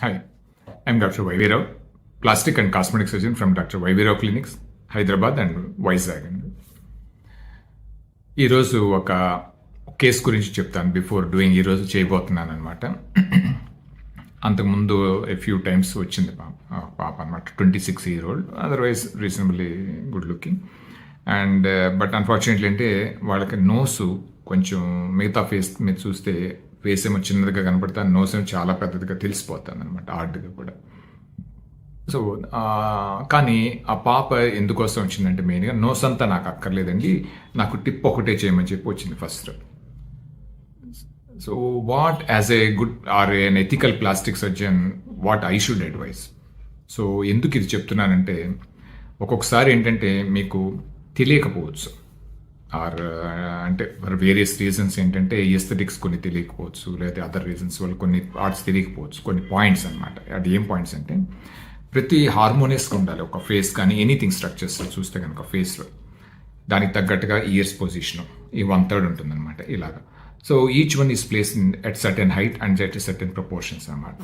Hi, I'm Dr. Y.V. Rao, plastic and cosmetic surgeon from Dr. Y.V. Rao Clinics, Hyderabad and Vizag అండి. ఈరోజు ఒక case గురించి చెప్తాను before doing. ఈరోజు చేయబోతున్నాను అనమాట. అంతకుముందు ఫ్యూ టైమ్స్ వచ్చింది పాప అనమాట, 26-year-old, otherwise reasonably good looking. And but unfortunately అంటే వాళ్ళకి నోసు కొంచెం మిగతా ఫేస్ మీద చూస్తే ఫేస్ ఏమో చిన్నదిగా కనపడతా, నోస్ ఏమో చాలా పెద్దదిగా తెలిసిపోతుంది అనమాట, ఆర్డ్గా కూడా. సో కానీ ఆ పాప ఎందుకోసం వచ్చిందంటే మెయిన్గా నోస్ అంతా నాకు అక్కర్లేదండి, నాకు టిప్ ఒకటే చేయమని చెప్పి వచ్చింది first. So what as a good or an ethical plastic surgeon what I should advise. So ఎందుకు ఇది చెప్తున్నానంటే ఒక్కొక్కసారి ఏంటంటే మీకు తెలియకపోవచ్చు, ఆర్ అంటే ఫర్ వేరియస్ రీజన్స్ ఏంటంటే ఎస్థెటిక్స్ కొన్ని తెలియకపోవచ్చు, లేదా అదర్ రీజన్స్ వల్ల కొన్ని పార్ట్స్ తెలియకపోవచ్చు, కొన్ని పాయింట్స్ అనమాట. అది ఏం పాయింట్స్ అంటే ప్రతి హార్మోనియస్గా ఉండాలి ఒక ఫేస్ కానీ ఎనీథింగ్ స్ట్రక్చర్స్ చూస్తే కనుక ఫేస్లో దానికి తగ్గట్టుగా ఇయర్స్ పొజిషన్ ఈ 1/3 ఉంటుందన్నమాట ఇలాగా. So each one is place at certain height and at certain proportions అనమాట.